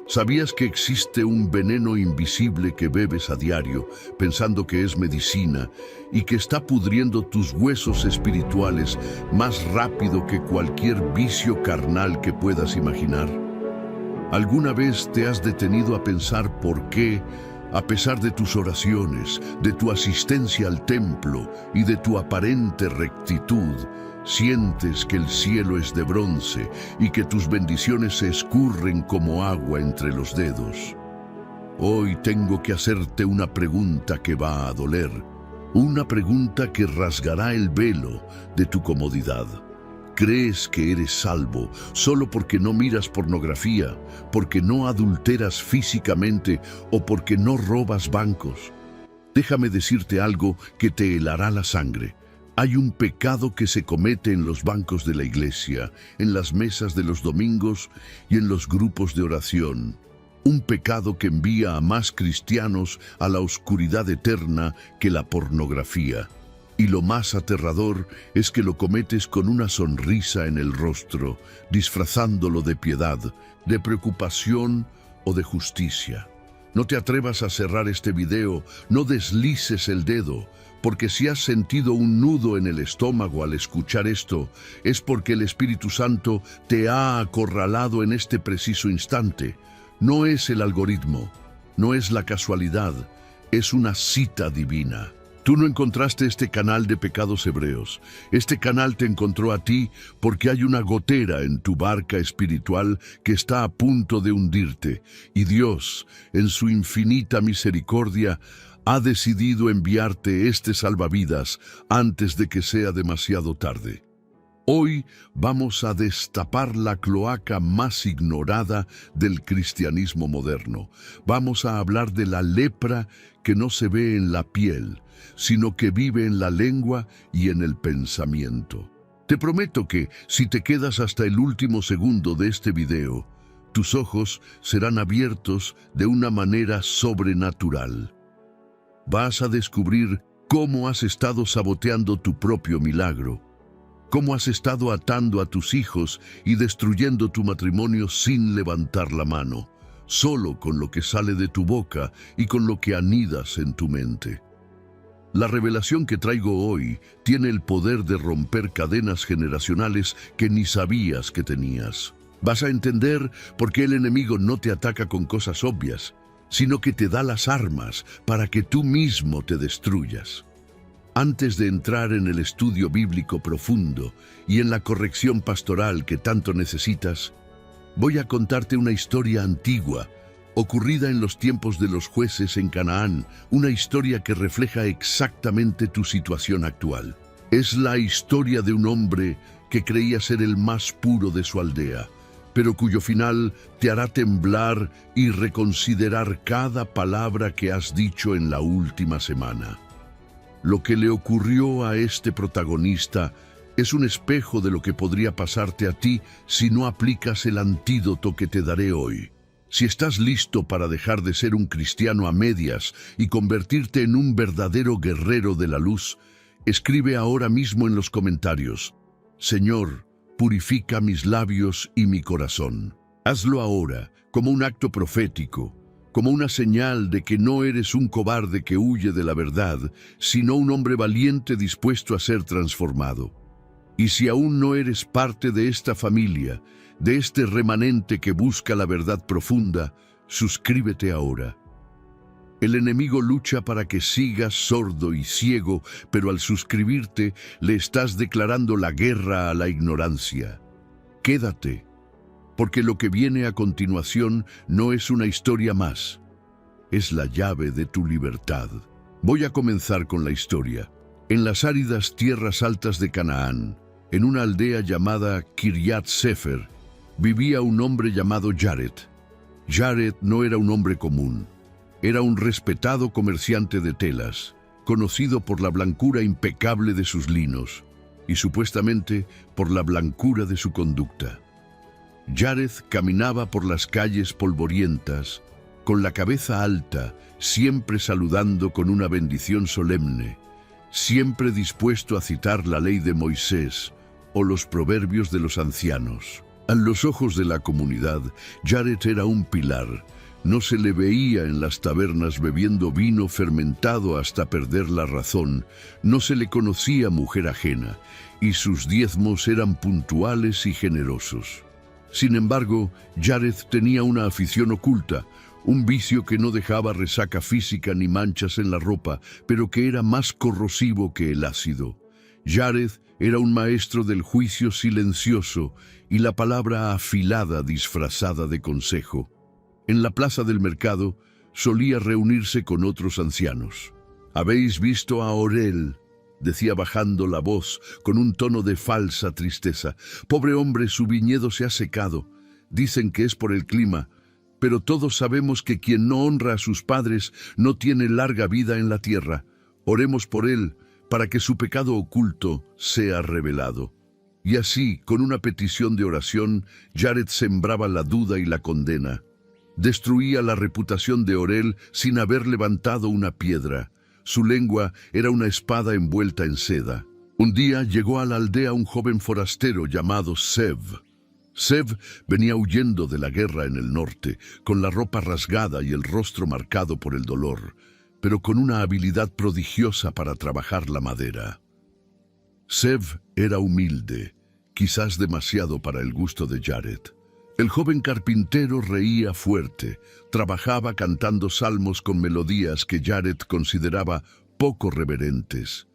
¿Sabías que existe un veneno invisible que bebes a diario, pensando que es medicina, y que está pudriendo tus huesos espirituales más rápido que cualquier vicio carnal que puedas imaginar? ¿Alguna vez te has detenido a pensar por qué, a pesar de tus oraciones, de tu asistencia al templo y de tu aparente rectitud, sientes que el cielo es de bronce y que tus bendiciones se escurren como agua entre los dedos? Hoy tengo que hacerte una pregunta que va a doler, una pregunta que rasgará el velo de tu comodidad. ¿Crees que eres salvo solo porque no miras pornografía, porque no adulteras físicamente o porque no robas bancos? Déjame decirte algo que te helará la sangre. Hay un pecado que se comete en los bancos de la iglesia, en las mesas de los domingos y en los grupos de oración. Un pecado que envía a más cristianos a la oscuridad eterna que la pornografía. Y lo más aterrador es que lo cometes con una sonrisa en el rostro, disfrazándolo de piedad, de preocupación o de justicia. No te atrevas a cerrar este video, no deslices el dedo, porque si has sentido un nudo en el estómago al escuchar esto, es porque el Espíritu Santo te ha acorralado en este preciso instante. No es el algoritmo, no es la casualidad, es una cita divina. Tú no encontraste este canal de pecados hebreos. Este canal te encontró a ti porque hay una gotera en tu barca espiritual que está a punto de hundirte. Y Dios, en su infinita misericordia, ha decidido enviarte este salvavidas antes de que sea demasiado tarde. Hoy vamos a destapar la cloaca más ignorada del cristianismo moderno. Vamos a hablar de la lepra que no se ve en la piel, sino que vive en la lengua y en el pensamiento. Te prometo que, si te quedas hasta el último segundo de este video, tus ojos serán abiertos de una manera sobrenatural. Vas a descubrir cómo has estado saboteando tu propio milagro, cómo has estado atando a tus hijos y destruyendo tu matrimonio sin levantar la mano, solo con lo que sale de tu boca y con lo que anidas en tu mente. La revelación que traigo hoy tiene el poder de romper cadenas generacionales que ni sabías que tenías. Vas a entender por qué el enemigo no te ataca con cosas obvias, sino que te da las armas para que tú mismo te destruyas. Antes de entrar en el estudio bíblico profundo y en la corrección pastoral que tanto necesitas, voy a contarte una historia antigua, ocurrida en los tiempos de los jueces en Canaán, una historia que refleja exactamente tu situación actual. Es la historia de un hombre que creía ser el más puro de su aldea, pero cuyo final te hará temblar y reconsiderar cada palabra que has dicho en la última semana. Lo que le ocurrió a este protagonista es un espejo de lo que podría pasarte a ti si no aplicas el antídoto que te daré hoy. Si estás listo para dejar de ser un cristiano a medias y convertirte en un verdadero guerrero de la luz, escribe ahora mismo en los comentarios: Señor, purifica mis labios y mi corazón. Hazlo ahora, como un acto profético, como una señal de que no eres un cobarde que huye de la verdad, sino un hombre valiente dispuesto a ser transformado. Y si aún no eres parte de esta familia, de este remanente que busca la verdad profunda, suscríbete ahora. El enemigo lucha para que sigas sordo y ciego, pero al suscribirte le estás declarando la guerra a la ignorancia. Quédate, porque lo que viene a continuación no es una historia más, es la llave de tu libertad. Voy a comenzar con la historia. En las áridas tierras altas de Canaán, en una aldea llamada Kiryat Sefer, vivía un hombre llamado Jared. Jared no era un hombre común. Era un respetado comerciante de telas, conocido por la blancura impecable de sus linos y supuestamente por la blancura de su conducta. Jared caminaba por las calles polvorientas, con la cabeza alta, siempre saludando con una bendición solemne, siempre dispuesto a citar la ley de Moisés o los proverbios de los ancianos. A los ojos de la comunidad, Jared era un pilar. No se le veía en las tabernas bebiendo vino fermentado hasta perder la razón. No se le conocía mujer ajena, y sus diezmos eran puntuales y generosos. Sin embargo, Jared tenía una afición oculta, un vicio que no dejaba resaca física ni manchas en la ropa, pero que era más corrosivo que el ácido. Jared era un maestro del juicio silencioso y la palabra afilada disfrazada de consejo. En la plaza del mercado solía reunirse con otros ancianos. «¿Habéis visto a Orel?», decía bajando la voz con un tono de falsa tristeza. «Pobre hombre, su viñedo se ha secado. Dicen que es por el clima, pero todos sabemos que quien no honra a sus padres no tiene larga vida en la tierra. Oremos por él, para que su pecado oculto sea revelado». Y así, con una petición de oración, Jared sembraba la duda y la condena. Destruía la reputación de Orel sin haber levantado una piedra. Su lengua era una espada envuelta en seda. Un día llegó a la aldea un joven forastero llamado Zev. Zev venía huyendo de la guerra en el norte, con la ropa rasgada y el rostro marcado por el dolor, pero con una habilidad prodigiosa para trabajar la madera. Zev era humilde, quizás demasiado para el gusto de Jared. El joven carpintero reía fuerte, trabajaba cantando salmos con melodías que Jared consideraba poco reverentes.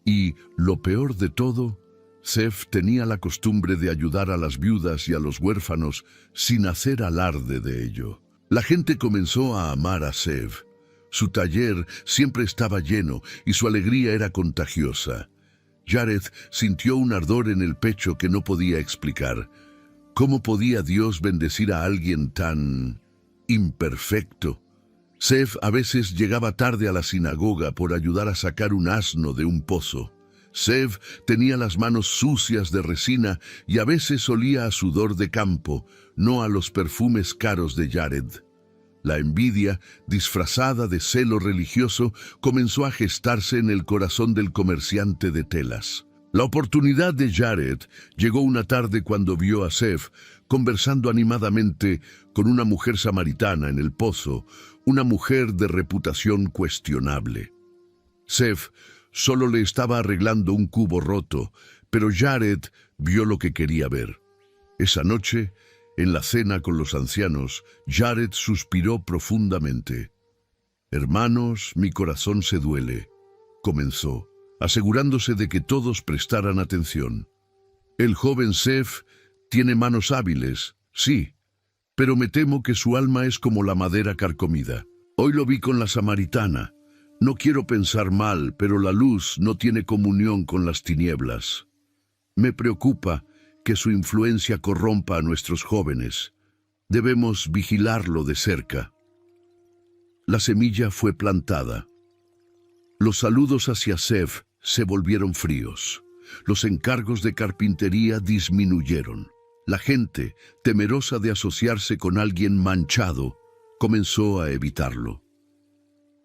Y, lo peor de todo, Zev tenía la costumbre de ayudar a las viudas y a los huérfanos sin hacer alarde de ello. La gente comenzó a amar a Zev. Su taller siempre estaba lleno y su alegría era contagiosa. Jared sintió un ardor en el pecho que no podía explicar. ¿Cómo podía Dios bendecir a alguien tan imperfecto? Zev a veces llegaba tarde a la sinagoga por ayudar a sacar un asno de un pozo. Zev tenía las manos sucias de resina y a veces olía a sudor de campo, no a los perfumes caros de Jared. La envidia, disfrazada de celo religioso, comenzó a gestarse en el corazón del comerciante de telas. La oportunidad de Jared llegó una tarde cuando vio a Zev conversando animadamente con una mujer samaritana en el pozo, una mujer de reputación cuestionable. Zev solo le estaba arreglando un cubo roto, pero Jared vio lo que quería ver. Esa noche, en la cena con los ancianos, Jared suspiró profundamente. «Hermanos, mi corazón se duele», comenzó, asegurándose de que todos prestaran atención. «El joven Zev tiene manos hábiles, sí, pero me temo que su alma es como la madera carcomida. Hoy lo vi con la samaritana. No quiero pensar mal, pero la luz no tiene comunión con las tinieblas. Me preocupa que su influencia corrompa a nuestros jóvenes. Debemos vigilarlo de cerca». La semilla fue plantada. Los saludos hacia Zev se volvieron fríos. Los encargos de carpintería disminuyeron. La gente, temerosa de asociarse con alguien manchado, comenzó a evitarlo.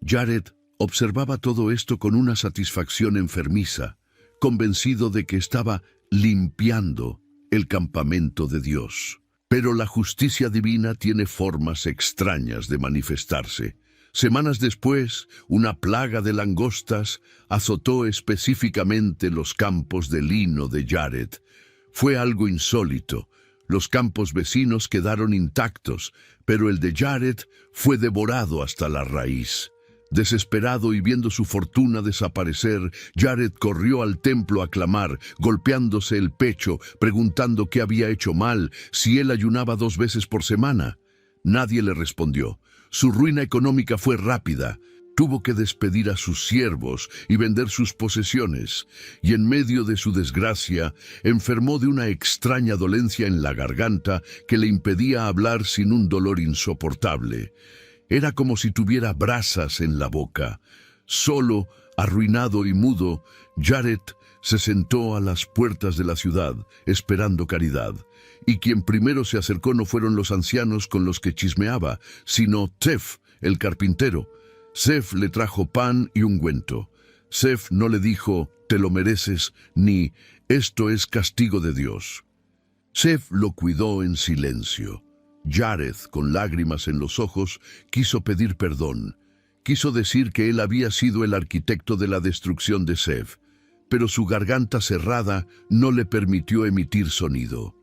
Jared observaba todo esto con una satisfacción enfermiza, convencido de que estaba limpiando el campamento de Dios. Pero la justicia divina tiene formas extrañas de manifestarse. Semanas después, una plaga de langostas azotó específicamente los campos de lino de Jared. Fue algo insólito. Los campos vecinos quedaron intactos, pero el de Jared fue devorado hasta la raíz. Desesperado y viendo su fortuna desaparecer, Jared corrió al templo a clamar, golpeándose el pecho, preguntando qué había hecho mal, si él ayunaba 2 veces por semana. Nadie le respondió. Su ruina económica fue rápida. Tuvo que despedir a sus siervos y vender sus posesiones, y en medio de su desgracia, enfermó de una extraña dolencia en la garganta que le impedía hablar sin un dolor insoportable. Era como si tuviera brasas en la boca. Solo, arruinado y mudo, Jared se sentó a las puertas de la ciudad, esperando caridad. Y quien primero se acercó no fueron los ancianos con los que chismeaba, sino Zev, el carpintero. Zev le trajo pan y ungüento. Zev no le dijo, «te lo mereces», ni «esto es castigo de Dios». Sev lo cuidó en silencio. Jared, con lágrimas en los ojos, quiso pedir perdón. Quiso decir que él había sido el arquitecto de la destrucción de Sev, pero su garganta cerrada no le permitió emitir sonido.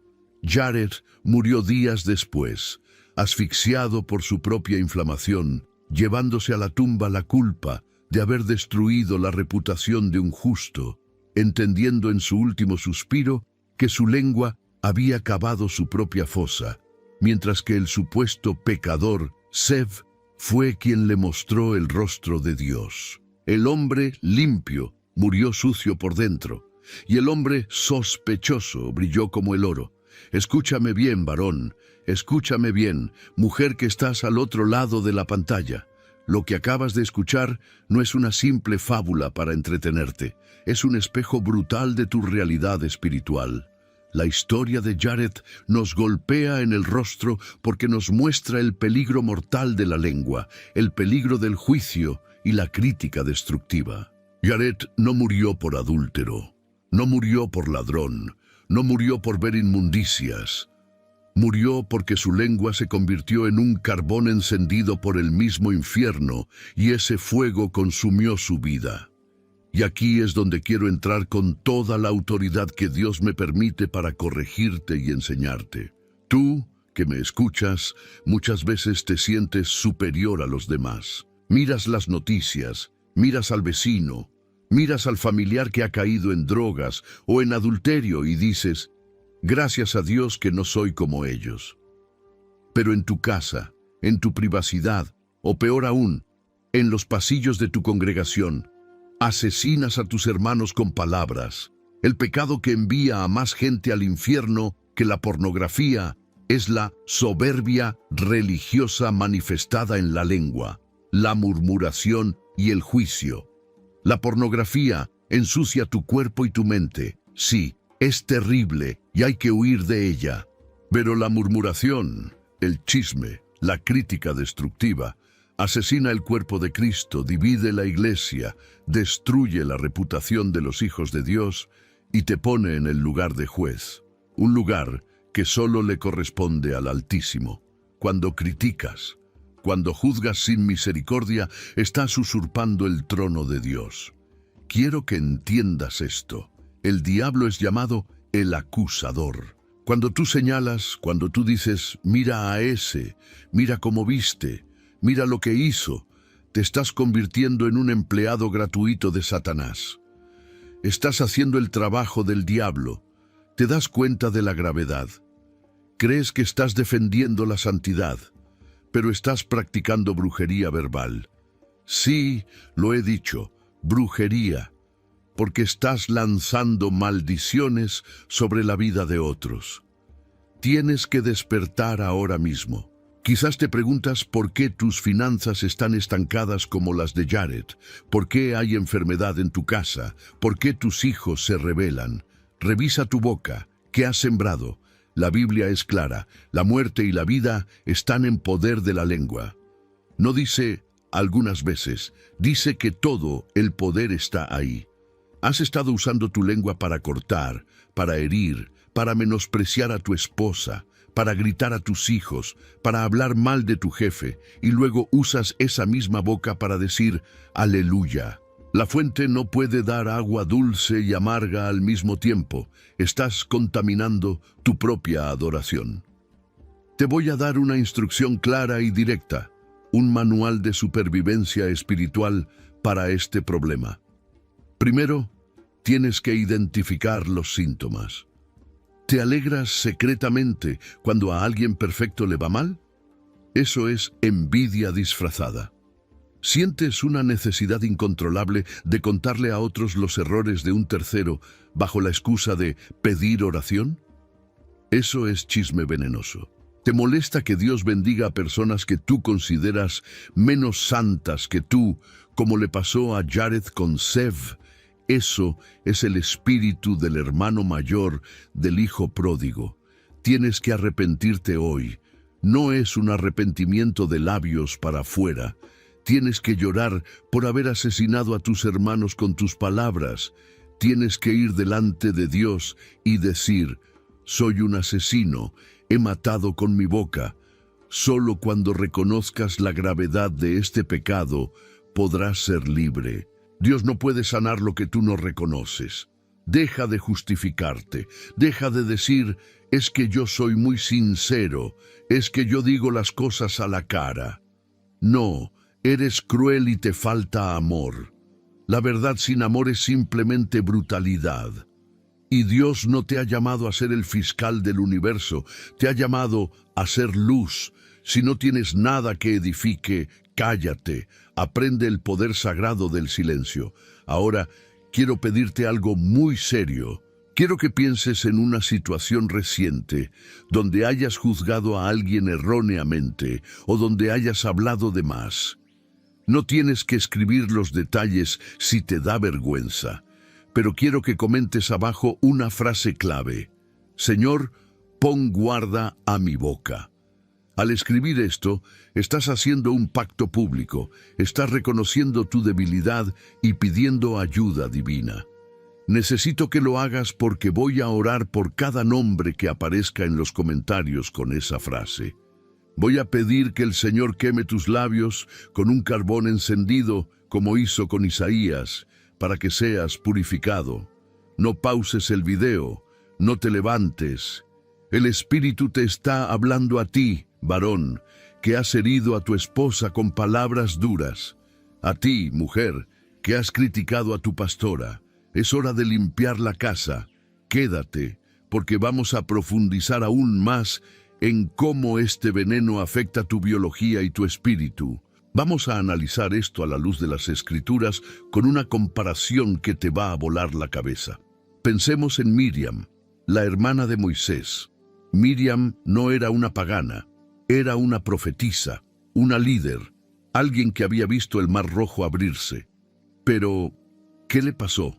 Jared murió días después, asfixiado por su propia inflamación, llevándose a la tumba la culpa de haber destruido la reputación de un justo, entendiendo en su último suspiro que su lengua había cavado su propia fosa, mientras que el supuesto pecador, Sev, fue quien le mostró el rostro de Dios. El hombre limpio murió sucio por dentro, y el hombre sospechoso brilló como el oro. Escúchame bien, varón, escúchame bien, mujer que estás al otro lado de la pantalla. Lo que acabas de escuchar no es una simple fábula para entretenerte, es un espejo brutal de tu realidad espiritual. La historia de Jared nos golpea en el rostro porque nos muestra el peligro mortal de la lengua, el peligro del juicio y la crítica destructiva. Jared no murió por adúltero, no murió por ladrón, no murió por ver inmundicias. Murió porque su lengua se convirtió en un carbón encendido por el mismo infierno y ese fuego consumió su vida. Y aquí es donde quiero entrar con toda la autoridad que Dios me permite para corregirte y enseñarte. Tú, que me escuchas, muchas veces te sientes superior a los demás. Miras las noticias, miras al vecino, miras al familiar que ha caído en drogas o en adulterio y dices, gracias a Dios que no soy como ellos. Pero en tu casa, en tu privacidad, o peor aún, en los pasillos de tu congregación, asesinas a tus hermanos con palabras. El pecado que envía a más gente al infierno que la pornografía es la soberbia religiosa manifestada en la lengua, la murmuración y el juicio. La pornografía ensucia tu cuerpo y tu mente. Sí, es terrible y hay que huir de ella. Pero la murmuración, el chisme, la crítica destructiva, asesina el cuerpo de Cristo, divide la iglesia, destruye la reputación de los hijos de Dios y te pone en el lugar de juez, un lugar que solo le corresponde al Altísimo. Cuando criticas, cuando juzgas sin misericordia, estás usurpando el trono de Dios. Quiero que entiendas esto. El diablo es llamado el acusador. Cuando tú señalas, cuando tú dices, mira a ese, mira cómo viste, mira lo que hizo, te estás convirtiendo en un empleado gratuito de Satanás. Estás haciendo el trabajo del diablo. Te das cuenta de la gravedad. Crees que estás defendiendo la santidad, pero estás practicando brujería verbal. Sí, lo he dicho, brujería, porque estás lanzando maldiciones sobre la vida de otros. Tienes que despertar ahora mismo. Quizás te preguntas por qué tus finanzas están estancadas como las de Jared, por qué hay enfermedad en tu casa, por qué tus hijos se rebelan. Revisa tu boca, ¿qué has sembrado? La Biblia es clara, la muerte y la vida están en poder de la lengua. No dice algunas veces, dice que todo el poder está ahí. Has estado usando tu lengua para cortar, para herir, para menospreciar a tu esposa, para gritar a tus hijos, para hablar mal de tu jefe, y luego usas esa misma boca para decir aleluya. La fuente no puede dar agua dulce y amarga al mismo tiempo. Estás contaminando tu propia adoración. Te voy a dar una instrucción clara y directa, un manual de supervivencia espiritual para este problema. Primero, tienes que identificar los síntomas. ¿Te alegras secretamente cuando a alguien perfecto le va mal? Eso es envidia disfrazada. ¿Sientes una necesidad incontrolable de contarle a otros los errores de un tercero bajo la excusa de pedir oración? Eso es chisme venenoso. ¿Te molesta que Dios bendiga a personas que tú consideras menos santas que tú, como le pasó a Jared con Sev? Eso es el espíritu del hermano mayor del hijo pródigo. Tienes que arrepentirte hoy. No es un arrepentimiento de labios para afuera. Tienes que llorar por haber asesinado a tus hermanos con tus palabras. Tienes que ir delante de Dios y decir, soy un asesino, he matado con mi boca. Solo cuando reconozcas la gravedad de este pecado, podrás ser libre. Dios no puede sanar lo que tú no reconoces. Deja de justificarte, deja de decir, es que yo soy muy sincero, es que yo digo las cosas a la cara. No, eres cruel y te falta amor. La verdad sin amor es simplemente brutalidad. Y Dios no te ha llamado a ser el fiscal del universo, te ha llamado a ser luz. Si no tienes nada que edifique, cállate, aprende el poder sagrado del silencio. Ahora, quiero pedirte algo muy serio. Quiero que pienses en una situación reciente, donde hayas juzgado a alguien erróneamente o donde hayas hablado de más. No tienes que escribir los detalles si te da vergüenza, pero quiero que comentes abajo una frase clave. Señor, pon guarda a mi boca. Al escribir esto, estás haciendo un pacto público, estás reconociendo tu debilidad y pidiendo ayuda divina. Necesito que lo hagas porque voy a orar por cada nombre que aparezca en los comentarios con esa frase. Voy a pedir que el Señor queme tus labios con un carbón encendido, como hizo con Isaías, para que seas purificado. No pauses el video, no te levantes. El Espíritu te está hablando a ti, varón, que has herido a tu esposa con palabras duras. A ti, mujer, que has criticado a tu pastora. Es hora de limpiar la casa. Quédate, porque vamos a profundizar aún más en cómo este veneno afecta tu biología y tu espíritu. Vamos a analizar esto a la luz de las Escrituras con una comparación que te va a volar la cabeza. Pensemos en Miriam, la hermana de Moisés. Miriam no era una pagana, era una profetisa, una líder, alguien que había visto el Mar Rojo abrirse. Pero, ¿qué le pasó?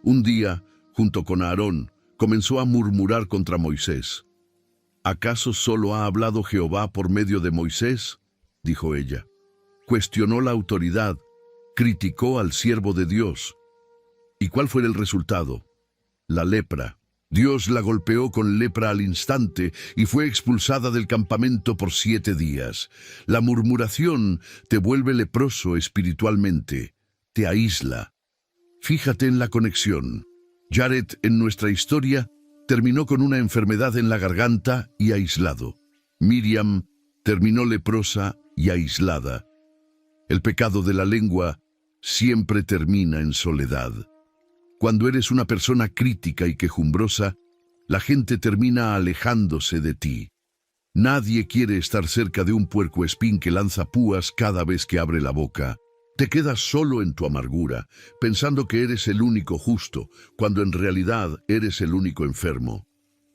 Un día, junto con Aarón, comenzó a murmurar contra Moisés. ¿Acaso solo ha hablado Jehová por medio de Moisés?, dijo ella. Cuestionó la autoridad, criticó al siervo de Dios. ¿Y cuál fue el resultado? La lepra. Dios la golpeó con lepra al instante y fue expulsada del campamento por 7 días. La murmuración te vuelve leproso espiritualmente, te aísla. Fíjate en la conexión. Jared, en nuestra historia, terminó con una enfermedad en la garganta y aislado. Miriam terminó leprosa y aislada. El pecado de la lengua siempre termina en soledad. Cuando eres una persona crítica y quejumbrosa, la gente termina alejándose de ti. Nadie quiere estar cerca de un puercoespín que lanza púas cada vez que abre la boca. Te quedas solo en tu amargura, pensando que eres el único justo, cuando en realidad eres el único enfermo.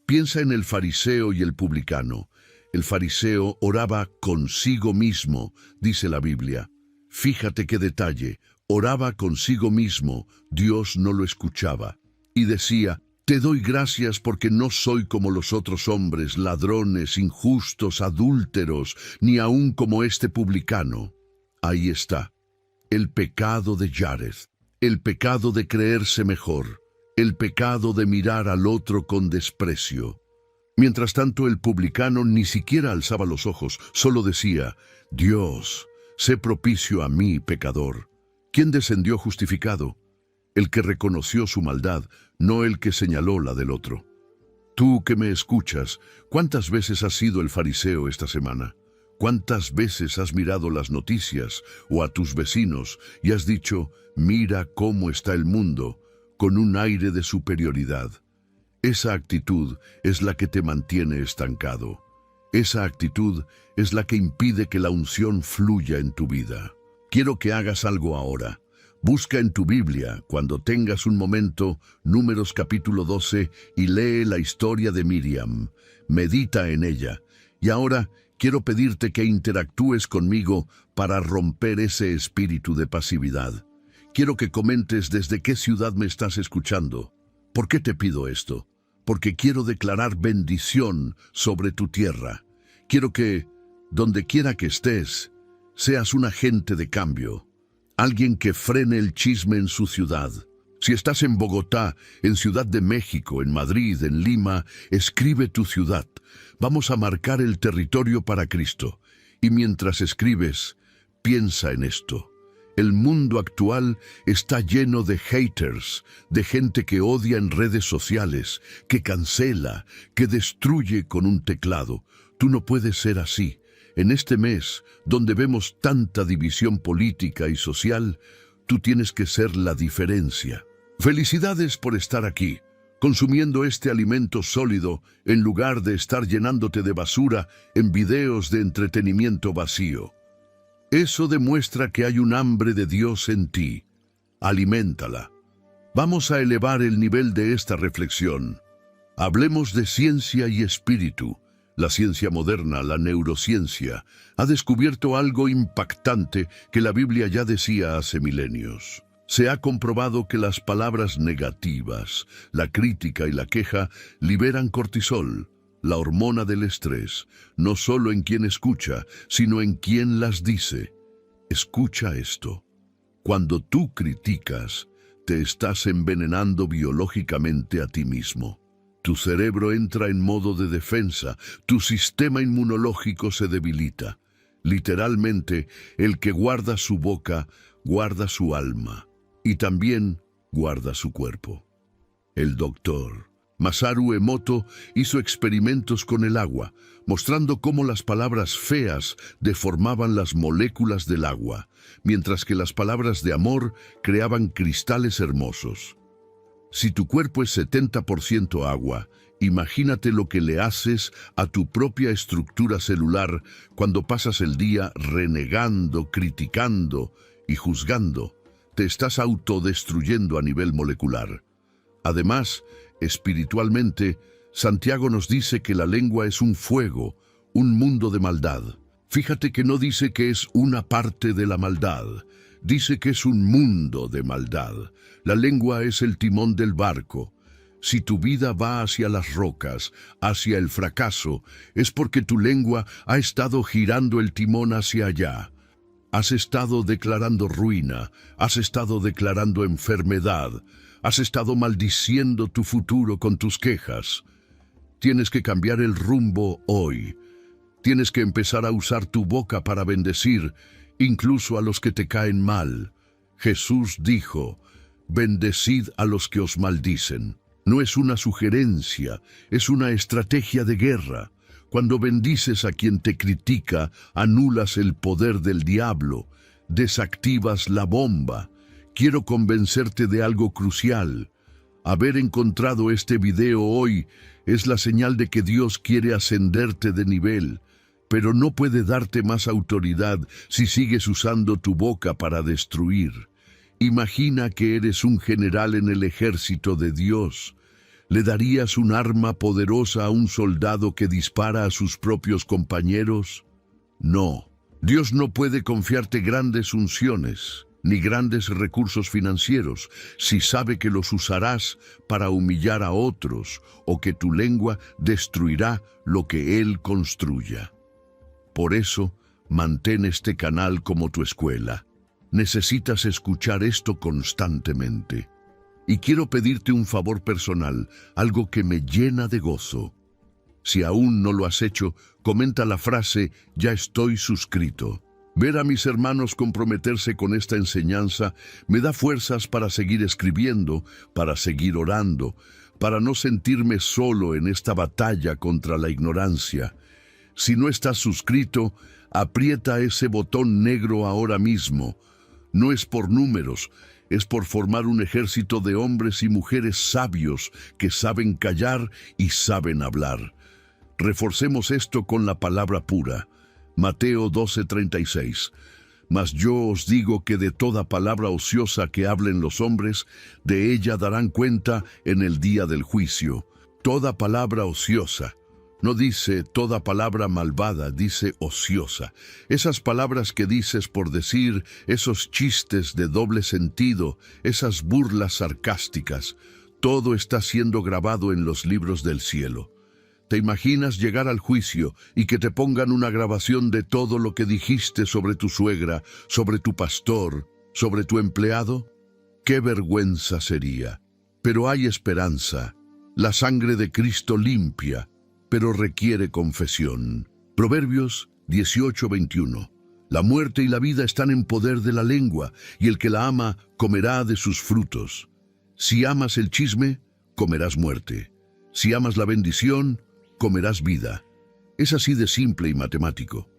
Piensa en el fariseo y el publicano. El fariseo oraba consigo mismo, dice la Biblia. Fíjate qué detalle, oraba consigo mismo, Dios no lo escuchaba. Y decía, te doy gracias porque no soy como los otros hombres, ladrones, injustos, adúlteros, ni aun como este publicano. Ahí está. El pecado de Jared, el pecado de creerse mejor, el pecado de mirar al otro con desprecio. Mientras tanto, el publicano ni siquiera alzaba los ojos, solo decía, Dios, sé propicio a mí, pecador. ¿Quién descendió justificado? El que reconoció su maldad, no el que señaló la del otro. Tú que me escuchas, ¿cuántas veces has sido el fariseo esta semana? ¿Cuántas veces has mirado las noticias o a tus vecinos y has dicho, mira cómo está el mundo, con un aire de superioridad? Esa actitud es la que te mantiene estancado. Esa actitud es la que impide que la unción fluya en tu vida. Quiero que hagas algo ahora. Busca en tu Biblia, cuando tengas un momento, Números capítulo 12, y lee la historia de Miriam. Medita en ella. Y ahora, quiero pedirte que interactúes conmigo para romper ese espíritu de pasividad. Quiero que comentes desde qué ciudad me estás escuchando. ¿Por qué te pido esto? Porque quiero declarar bendición sobre tu tierra. Quiero que, donde quiera que estés, seas un agente de cambio. Alguien que frene el chisme en su ciudad. Si estás en Bogotá, en Ciudad de México, en Madrid, en Lima, escribe tu ciudad. Vamos a marcar el territorio para Cristo. Y mientras escribes, piensa en esto. El mundo actual está lleno de haters, de gente que odia en redes sociales, que cancela, que destruye con un teclado. Tú no puedes ser así. En este mes, donde vemos tanta división política y social, tú tienes que ser la diferencia. Felicidades por estar aquí, consumiendo este alimento sólido en lugar de estar llenándote de basura en videos de entretenimiento vacío. Eso demuestra que hay un hambre de Dios en ti. Aliméntala. Vamos a elevar el nivel de esta reflexión. Hablemos de ciencia y espíritu. La ciencia moderna, la neurociencia, ha descubierto algo impactante que la Biblia ya decía hace milenios. Se ha comprobado que las palabras negativas, la crítica y la queja liberan cortisol, la hormona del estrés, no solo en quien escucha, sino en quien las dice. Escucha esto. Cuando tú criticas, te estás envenenando biológicamente a ti mismo. Tu cerebro entra en modo de defensa, tu sistema inmunológico se debilita. Literalmente, el que guarda su boca, guarda su alma. Y también guarda su cuerpo. El doctor Masaru Emoto hizo experimentos con el agua, mostrando cómo las palabras feas deformaban las moléculas del agua, mientras que las palabras de amor creaban cristales hermosos. Si tu cuerpo es 70% agua, imagínate lo que le haces a tu propia estructura celular cuando pasas el día renegando, criticando y juzgando. Te estás autodestruyendo a nivel molecular. Además, espiritualmente, Santiago nos dice que la lengua es un fuego, un mundo de maldad. Fíjate que no dice que es una parte de la maldad, dice que es un mundo de maldad. La lengua es el timón del barco. Si tu vida va hacia las rocas, hacia el fracaso, es porque tu lengua ha estado girando el timón hacia allá. Has estado declarando ruina, has estado declarando enfermedad, has estado maldiciendo tu futuro con tus quejas. Tienes que cambiar el rumbo hoy. Tienes que empezar a usar tu boca para bendecir, incluso a los que te caen mal. Jesús dijo, bendecid a los que os maldicen. No es una sugerencia, es una estrategia de guerra. Cuando bendices a quien te critica, anulas el poder del diablo, desactivas la bomba. Quiero convencerte de algo crucial. Haber encontrado este video hoy es la señal de que Dios quiere ascenderte de nivel, pero no puede darte más autoridad si sigues usando tu boca para destruir. Imagina que eres un general en el ejército de Dios. ¿Le darías un arma poderosa a un soldado que dispara a sus propios compañeros? No. Dios no puede confiarte grandes unciones, ni grandes recursos financieros, si sabe que los usarás para humillar a otros o que tu lengua destruirá lo que Él construya. Por eso, mantén este canal como tu escuela. Necesitas escuchar esto constantemente. Y quiero pedirte un favor personal, algo que me llena de gozo. Si aún no lo has hecho, comenta la frase, ya estoy suscrito. Ver a mis hermanos comprometerse con esta enseñanza me da fuerzas para seguir escribiendo, para seguir orando, para no sentirme solo en esta batalla contra la ignorancia. Si no estás suscrito, aprieta ese botón negro ahora mismo. No es por números, es por formar un ejército de hombres y mujeres sabios que saben callar y saben hablar. Reforcemos esto con la palabra pura. Mateo 12:36. Mas yo os digo que de toda palabra ociosa que hablen los hombres, de ella darán cuenta en el día del juicio. Toda palabra ociosa. No dice toda palabra malvada, dice ociosa. Esas palabras que dices por decir, esos chistes de doble sentido, esas burlas sarcásticas, todo está siendo grabado en los libros del cielo. ¿Te imaginas llegar al juicio y que te pongan una grabación de todo lo que dijiste sobre tu suegra, sobre tu pastor, sobre tu empleado? ¡Qué vergüenza sería! Pero hay esperanza. La sangre de Cristo limpia, pero requiere confesión. Proverbios 18:21. La muerte y la vida están en poder de la lengua, y el que la ama comerá de sus frutos. Si amas el chisme, comerás muerte. Si amas la bendición, comerás vida. Es así de simple y matemático.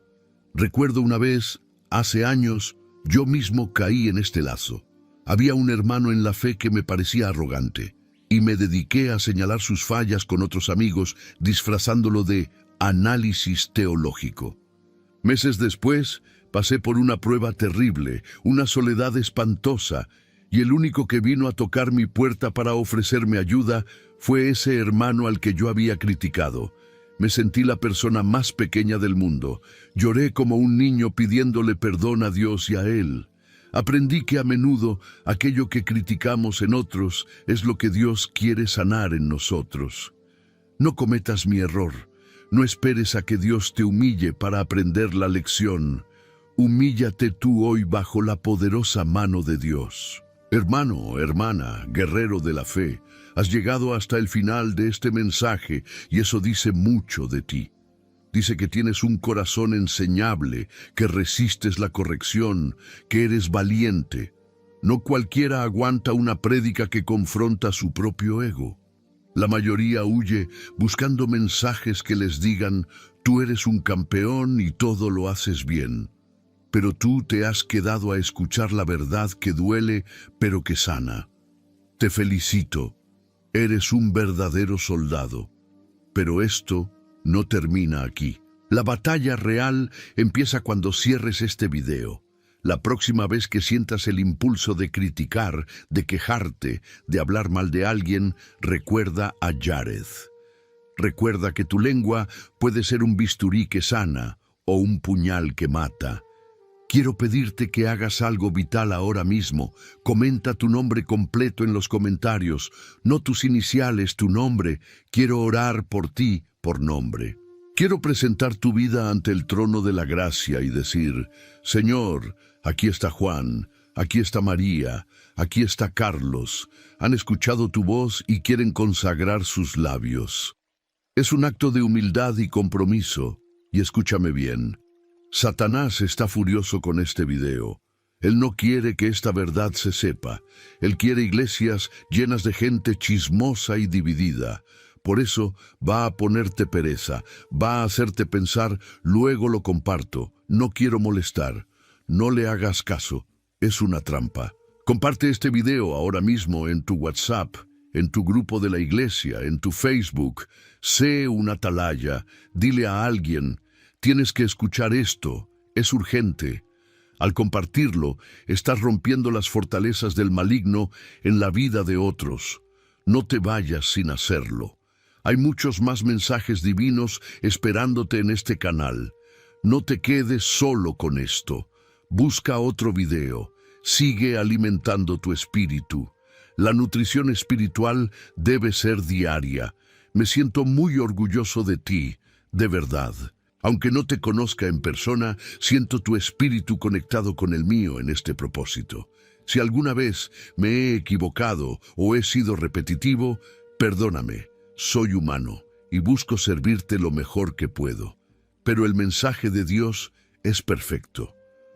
Recuerdo una vez, hace años, yo mismo caí en este lazo. Había un hermano en la fe que me parecía arrogante, y me dediqué a señalar sus fallas con otros amigos, disfrazándolo de análisis teológico. Meses después, pasé por una prueba terrible, una soledad espantosa, y el único que vino a tocar mi puerta para ofrecerme ayuda fue ese hermano al que yo había criticado. Me sentí la persona más pequeña del mundo. Lloré como un niño pidiéndole perdón a Dios y a él. Aprendí que a menudo aquello que criticamos en otros es lo que Dios quiere sanar en nosotros. No cometas mi error. No esperes a que Dios te humille para aprender la lección. Humíllate tú hoy bajo la poderosa mano de Dios. Hermano, hermana, guerrero de la fe, has llegado hasta el final de este mensaje y eso dice mucho de ti. Dice que tienes un corazón enseñable, que resistes la corrección, que eres valiente. No cualquiera aguanta una prédica que confronta su propio ego. La mayoría huye buscando mensajes que les digan, tú eres un campeón y todo lo haces bien. Pero tú te has quedado a escuchar la verdad que duele, pero que sana. Te felicito, eres un verdadero soldado. Pero esto no termina aquí. La batalla real empieza cuando cierres este video. La próxima vez que sientas el impulso de criticar, de quejarte, de hablar mal de alguien, recuerda a Jared. Recuerda que tu lengua puede ser un bisturí que sana o un puñal que mata. Quiero pedirte que hagas algo vital ahora mismo. Comenta tu nombre completo en los comentarios, no tus iniciales, tu nombre. Quiero orar por ti por nombre. Quiero presentar tu vida ante el trono de la gracia y decir, Señor, aquí está Juan, aquí está María, aquí está Carlos. Han escuchado tu voz y quieren consagrar sus labios. Es un acto de humildad y compromiso. Y escúchame bien. Satanás está furioso con este video. Él no quiere que esta verdad se sepa. Él quiere iglesias llenas de gente chismosa y dividida. Por eso va a ponerte pereza, va a hacerte pensar, luego lo comparto, no quiero molestar. No le hagas caso, es una trampa. Comparte este video ahora mismo en tu WhatsApp, en tu grupo de la iglesia, en tu Facebook. Sé un atalaya, dile a alguien, tienes que escuchar esto, es urgente. Al compartirlo, estás rompiendo las fortalezas del maligno en la vida de otros. No te vayas sin hacerlo. Hay muchos más mensajes divinos esperándote en este canal. No te quedes solo con esto. Busca otro video. Sigue alimentando tu espíritu. La nutrición espiritual debe ser diaria. Me siento muy orgulloso de ti, de verdad. Aunque no te conozca en persona, siento tu espíritu conectado con el mío en este propósito. Si alguna vez me he equivocado o he sido repetitivo, perdóname. Soy humano y busco servirte lo mejor que puedo. Pero el mensaje de Dios es perfecto.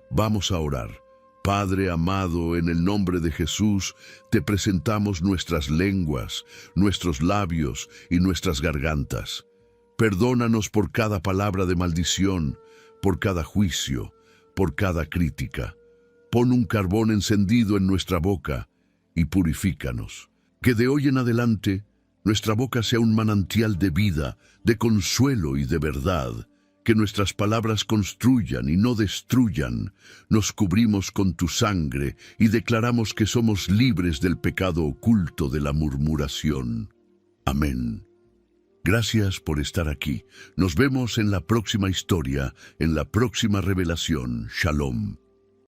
Vamos a orar. Padre amado, en el nombre de Jesús, te presentamos nuestras lenguas, nuestros labios y nuestras gargantas. Perdónanos por cada palabra de maldición, por cada juicio, por cada crítica. Pon un carbón encendido en nuestra boca y purifícanos. Que de hoy en adelante nuestra boca sea un manantial de vida, de consuelo y de verdad. Que nuestras palabras construyan y no destruyan. Nos cubrimos con tu sangre y declaramos que somos libres del pecado oculto de la murmuración. Amén. Gracias por estar aquí. Nos vemos en la próxima historia, en la próxima revelación. Shalom.